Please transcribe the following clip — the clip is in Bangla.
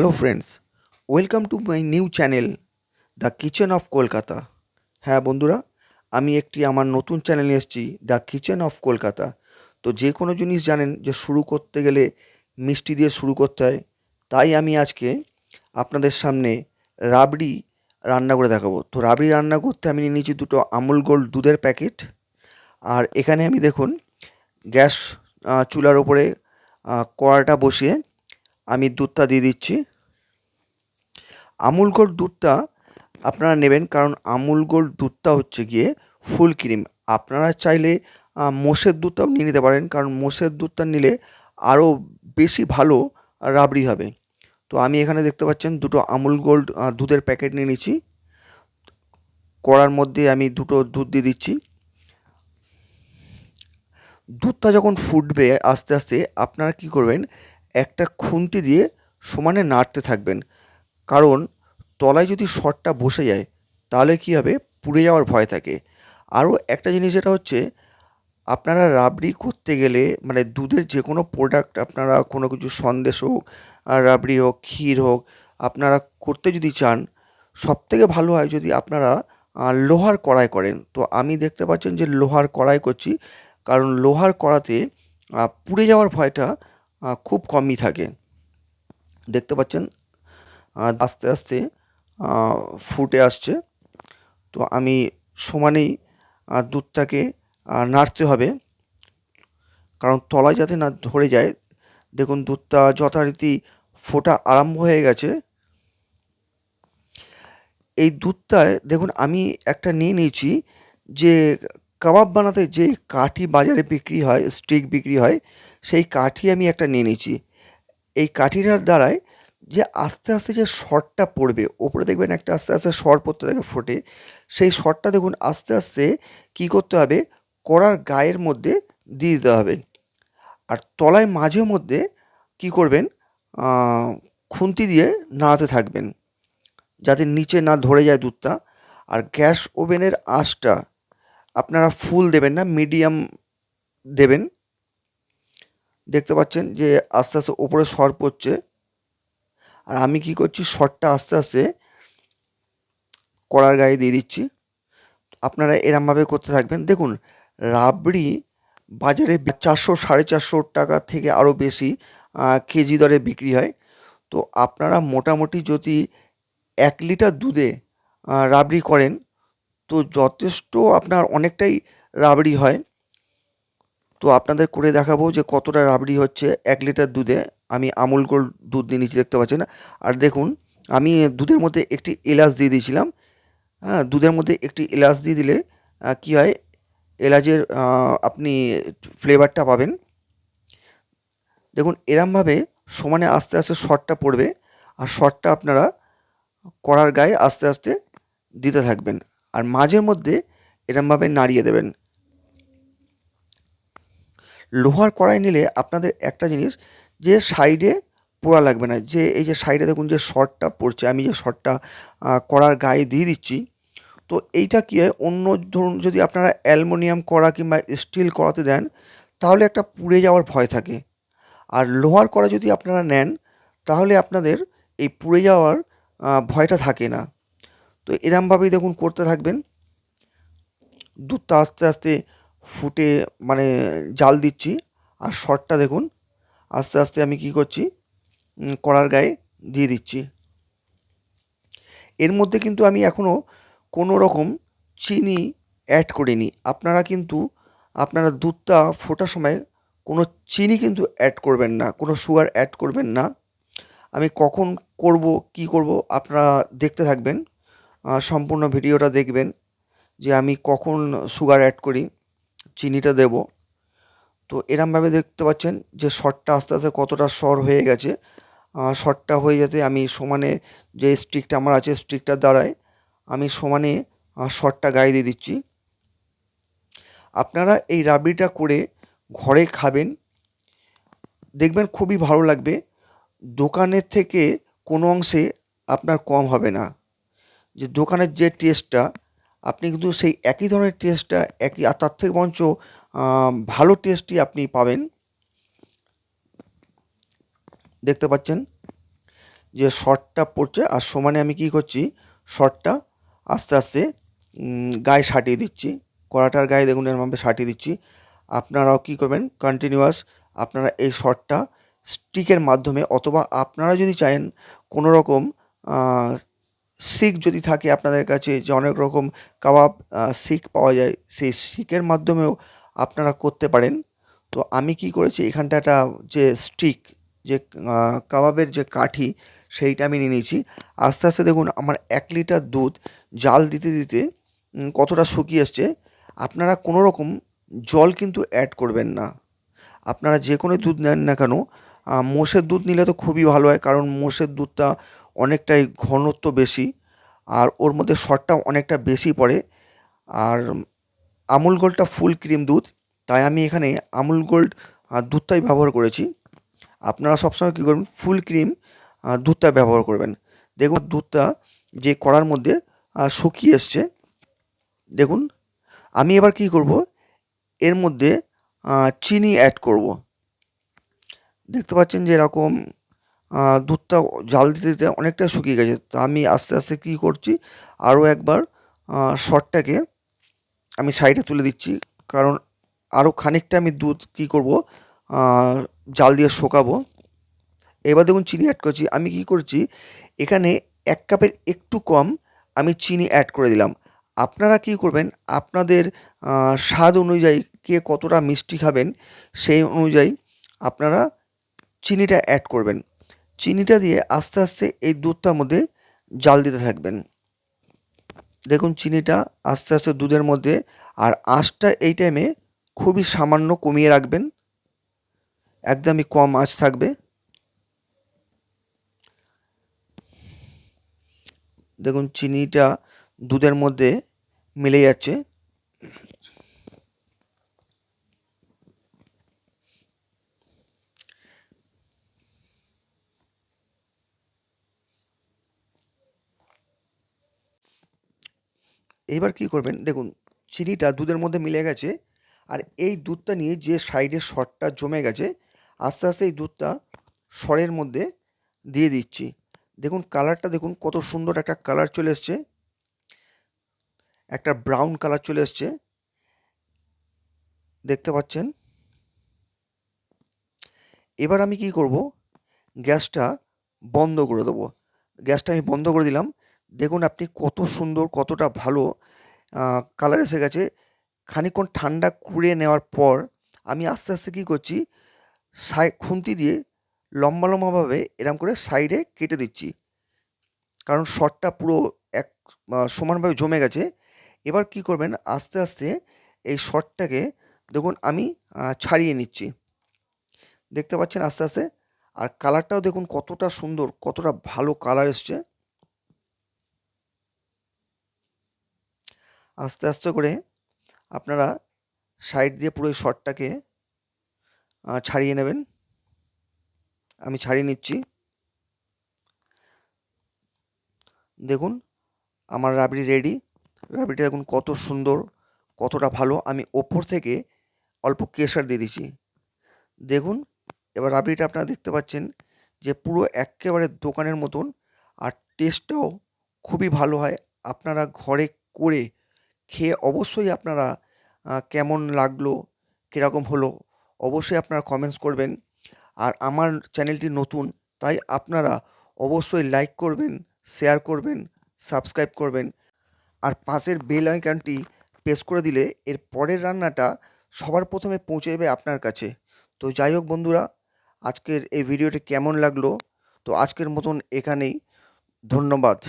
Hello friends, welcome to my new channel the kitchen of Kolkata. হ্যাঁ বন্ধুরা, আমি আমার নতুন চ্যানেলে এসেছি, দ্য কিচেন অফ কলকাতা। তো যে কোনো জিনিস জানেন যে শুরু করতে গেলে মিষ্টি দিয়ে শুরু করতে হয়, তাই আমি আজকে আপনাদের সামনে রাবড়ি রান্না করে দেখাবো। তো রাবড়ি রান্না করতে আমি নিয়ে নিয়েছি দুটো আমুল গোল্ড দুধের প্যাকেট। আর এখানে আমি দেখুন গ্যাস চুলার ওপরে কড়াটা বসিয়ে আমি দুধটা দিয়ে দিচ্ছি। আমুল গোল্ড দুধটা আপনারা নেবেন, কারণ আমুল গোল্ড দুধটা হচ্ছে গিয়ে ফুল ক্রিম। আপনারা চাইলে মোষের দুধটাও নিয়ে নিতে পারেন, কারণ মোষের দুধটা নিলে আরও বেশি ভালো রাবড়ি হবে। তো আমি এখানে দেখতে পাচ্ছেন দুটো আমুল গোল্ড দুধের প্যাকেট নিয়ে নিচ্ছি। কড়ার মধ্যে আমি দুটো দুধ দিয়ে দিচ্ছি। দুধটা যখন ফুটবে আস্তে আস্তে আপনারা কি করবেন, একটা খুন্তি দিয়ে সমানে নাড়তে থাকবেন, কারণ তলায় যদি শর্টটা বসে যায় তাহলে কি হবে, পুড়ে যাওয়ার ভয় থাকে। আরও একটা জিনিস যেটা হচ্ছে, আপনারা রাবড়ি করতে গেলে মানে দুধের যে কোনো প্রোডাক্ট, আপনারা কোনো কিছু সন্দেশ হোক, রাবড়ি হোক, ক্ষীর হোক, আপনারা করতে যদি চান, সবথেকে ভালো হয় যদি আপনারা লোহার কড়াই করেন। তো আমি দেখতে পাচ্ছেন যে লোহার কড়াই করছি, কারণ লোহার কড়াতে পুড়ে যাওয়ার ভয়টা খুব কমই থাকে। দেখতে পাচ্ছেন আস্তে আস্তে ফুটে আসছে। তো আমি সমানেই দুধটাকে নাড়তে হবে, কারণ তলায় যাতে না ধরে যায়। দেখুন দুধটা যথারীতি ফোটা আরম্ভ হয়ে গেছে। এই দুধটায় দেখুন আমি একটা নিয়ে নিয়েছি, যে কাবাব বানাতে যে কাঠি বাজারে বিক্রি হয়, স্টিক বিক্রি হয়, সেই কাঠি আমি একটা নিয়ে নিয়েছি। এই কাঠিটার দ্বারায় যে আস্তে আস্তে যে শর্টটা পড়বে, ওপরে দেখবেন একটা আস্তে আস্তে শর পড়তে থাকে ফোটে, সেই শর্টটা দেখুন আস্তে আস্তে কী করতে হবে, কড়ার গায়ের মধ্যে দিয়ে দিতে হবে। আর তলায় মাঝে মধ্যে কি করবেন, খুন্তি দিয়ে নাড়াতে থাকবেন, যাতে নিচে না ধরে যায় দুধটা। আর গ্যাস ওভেনের আঁচটা আপনারা ফুল দেবেন না, মিডিয়াম দেবেন। দেখতে পাচ্ছেন যে আস্তে আস্তে ওপরে সর পড়ছে, আর আমি কি করছি, সরটা আস্তে আস্তে কড়ার গায়ে দিয়ে দিচ্ছি। আপনারা এরমভাবে করতে থাকবেন। দেখুন রাবড়ি বাজারে 400-450 টাকা থেকে আরও বেশি কেজি দরে বিক্রি হয়। তো আপনারা মোটামুটি যদি 1 লিটার দুধে রাবড়ি করেন, তো যথেষ্ট আপনার অনেকটাই রাবড়ি হয়। তো আপনাদের করে দেখাবো যে কতটা রাবড়ি হচ্ছে 1 লিটার দুধে। আমি আমুল গোল্ড দুধ নিয়ে নিচ্ছি, দেখতে পাচ্ছেন। আর দেখুন আমি দুধের মধ্যে একটি এলাচ দিয়ে দিয়েছিলাম। হ্যাঁ, দুধের মধ্যে একটি এলাচ দিয়ে দিলে কী হয়, এলাচের আপনি ফ্লেভারটা পাবেন। দেখুন এরমভাবে সমানে আস্তে আস্তে শর্টটা পড়বে, আর শর্টটা আপনারা কড়ার গায়ে আস্তে আস্তে দিতে থাকবেন, আর মাঝের মধ্যে এরমভাবে নাড়িয়ে দেবেন। লোহার কড়াই নিলে আপনাদের একটা জিনিস, যে সাইডে পোড়া লাগবে না। যে এই যে সাইডে দেখুন যে শর্টটা পড়ছে, আমি যে শর্টটা কড়ার গায়ে দিয়ে দিচ্ছি, তো এইটা কী হয়, অন্য ধরুন যদি আপনারা অ্যালুমিনিয়াম কড়া কিংবা স্টিল কড়াতে দেন, তাহলে একটা পুড়ে যাওয়ার ভয় থাকে। আর লোহার কড়া যদি আপনারা নেন, তাহলে আপনাদের এই পুড়ে যাওয়ার ভয়টা থাকে না। তো এরমভাবেই দেখুন করতে থাকবেন। দুধটা আস্তে আস্তে ফুটে মানে জাল দিচ্ছি, আর শর্টটা দেখুন আস্তে আস্তে আমি কি করছি, কড়ার গায়ে দিয়ে দিচ্ছি। এর মধ্যে কিন্তু আমি এখনও কোনো রকম চিনি অ্যাড করিনি। আপনারা কিন্তু আপনারা দুধটা ফোটার সময় কোনো চিনি কিন্তু অ্যাড করবেন না, কোনো সুগার অ্যাড করবেন না। আমি কখন করব, কি করব, আপনারা দেখতে থাকবেন, সম্পূর্ণ ভিডিওটা দেখবেন যে আমি কখন সুগার অ্যাড করি, চিনিটা দেব। তো এরমভাবে দেখতে পাচ্ছেন যে শর্টটা আস্তে আস্তে কতটা সর হয়ে গেছে। শর্টটা হয়ে যেতে আমি সমানে যে স্টিকটা আমার আছে, স্টিকটার দ্বারায় আমি সমানে শর্টটা গায়ে দিয়ে দিচ্ছি। আপনারা এই রাবড়িটা করে ঘরে খাবেন, দেখবেন খুবই ভালো লাগবে। দোকানের থেকে কোনো অংশে আপনার কম হবে না। যে দোকানের যে টেস্টটা, আপনি কিন্তু সেই একই ধরনের টেস্টটা একই, আর তার থেকে বরঞ্চ ভালো টেস্টই আপনি পাবেন। দেখতে পাচ্ছেন যে শর্টটা পড়ছে আর সমানে আমি কি করছি, শর্টটা আস্তে আস্তে গায়ে সাটিয়ে দিচ্ছি। কড়াটার গায়ে দেখুন এরমভাবে সাটিয়ে দিচ্ছি। আপনারাও কী করবেন, কন্টিনিউয়াস আপনারা এই শর্টটা স্টিকের মাধ্যমে, অথবা আপনারা যদি চান কোনো রকম শিক যদি থাকে আপনাদের কাছে, যে অনেক রকম কাবাব শিক পাওয়া যায়, সেই শিকের মাধ্যমেও আপনারা করতে পারেন। তো আমি কি করেছি, এখানটা একটা যে স্টিক, যে কাবাবের যে কাঠি, সেইটা আমি নিয়ে নিয়েছি। আস্তে আস্তে দেখুন আমার 1 লিটার দুধ জাল দিতে দিতে কতটা শুকিয়ে এসছে। আপনারা কোনো রকম জল কিন্তু অ্যাড করবেন না। আপনারা যে কোনো দুধ নেন না কেন, মোষের দুধ নিলে তো খুবই ভালো হয়, কারণ মোষের দুধটা অনেকটাই ঘনত্ব বেশি, আর ওর মধ্যে সরটাও অনেকটা বেশি পড়ে। আর আমুল গোল্ডটা ফুল ক্রিম দুধ, তাই আমি এখানে আমুল গোল্ড দুধটাই ব্যবহার করেছি। আপনারা সবসময় কী করবেন, ফুল ক্রিম দুধটা ব্যবহার করবেন। দেখুন দুধটা যে কড়ার মধ্যে শুকিয়ে এসছে। দেখুন আমি এবার কি করব, এর মধ্যে চিনি অ্যাড করব। দেখতে পাচ্ছেন যে এরকম দুধটা জাল দিতে দিতে অনেকটা শুকিয়ে গেছে। তো আমি আস্তে আস্তে কী করছি, আরও একবার শর্টটাকে আমি সাইডে তুলে দিচ্ছি, কারণ আরও খানিকটা আমি দুধ কী করব, জাল দিয়ে শোকাবো। এবার দেখুন চিনি অ্যাড করছি। আমি কি করছি, এখানে 1 কাপের একটু কম আমি চিনি অ্যাড করে দিলাম। আপনারা কি করবেন, আপনাদের স্বাদ অনুযায়ী কে কতটা মিষ্টি খাবেন সেই অনুযায়ী আপনারা চিনিটা অ্যাড করবেন। চিনিটা দিয়ে আস্তে আস্তে এই দুধটার মধ্যে জাল দিতে থাকবেন। দেখুন চিনিটা আস্তে আস্তে দুধের মধ্যে, আর আঁচটা এই টাইমে খুবই সামান্য কমিয়ে রাখবেন, একদমই কম আঁচ থাকবে। দেখুন চিনিটা দুধের মধ্যে মিলে যাচ্ছে। এবার কি করবেন, দেখুন চিনিটা দুধের মধ্যে মিলে গেছে, আর এই দুধটা নিয়ে যে সাইডে সরটা জমে গেছে, আস্তে আস্তে এই দুধটা সরের মধ্যে দিয়ে দিচ্ছি। দেখুন কালারটা দেখুন কত সুন্দর একটা কালার চলে এসছে, একটা ব্রাউন কালার চলে এসছে, দেখতে পাচ্ছেন। এবার আমি কি করব, গ্যাসটা বন্ধ করে দেবো। গ্যাসটা আমি বন্ধ করে দিলাম। দেখুন আপনি কত সুন্দর, কতটা ভালো কালার এসে গেছে। খানিকক্ষণ ঠান্ডা করে নেওয়ার পর আমি আস্তে আস্তে কী করছি, খুন্তি দিয়ে লম্বা লম্বাভাবে এরম করে সাইডে কেটে দিচ্ছি, কারণ শর্টটা পুরো এক সমানভাবে জমে গেছে। এবার কি করবেন, আস্তে আস্তে এই শর্টটাকে দেখুন আমি ছাড়িয়ে নিচ্ছি, দেখতে পাচ্ছেন আস্তে আস্তে। আর কালারটাও দেখুন কতটা সুন্দর, কতটা ভালো কালার এসছে। আস্তে আস্তে করে আপনারা সাইড দিয়ে পুরো এই শর্টটাকে ছাড়িয়ে নেবেন। আমি ছাড়িয়ে নিচ্ছি। দেখুন আমার রাবড়ি রেডি। রাবড়িটা দেখুন কত সুন্দর, কতটা ভালো। আমি ওপর থেকে অল্প কেশর দিয়ে দিচ্ছি। দেখুন এবার রাবড়িটা আপনারা দেখতে পাচ্ছেন যে পুরো এক্কেবারে দোকানের মতন, আর টেস্টটাও খুবই ভালো হয়। আপনারা ঘরে করে খেয়ে অবশ্যই আপনারা কেমন লাগলো, কীরকম হলো, অবশ্যই আপনারা কমেন্টস করবেন। আর আমার চ্যানেলটি নতুন, তাই আপনারা অবশ্যই লাইক করবেন, শেয়ার করবেন, সাবস্ক্রাইব করবেন, আর পাশের বেল আইকনটি প্রেস করে দিলে এর পরের রান্নাটা সবার প্রথমে পৌঁছে যাবে আপনার কাছে। তো যাই হোক বন্ধুরা, আজকের এই ভিডিওটি কেমন লাগলো, তো আজকের মতন এখানেই, ধন্যবাদ।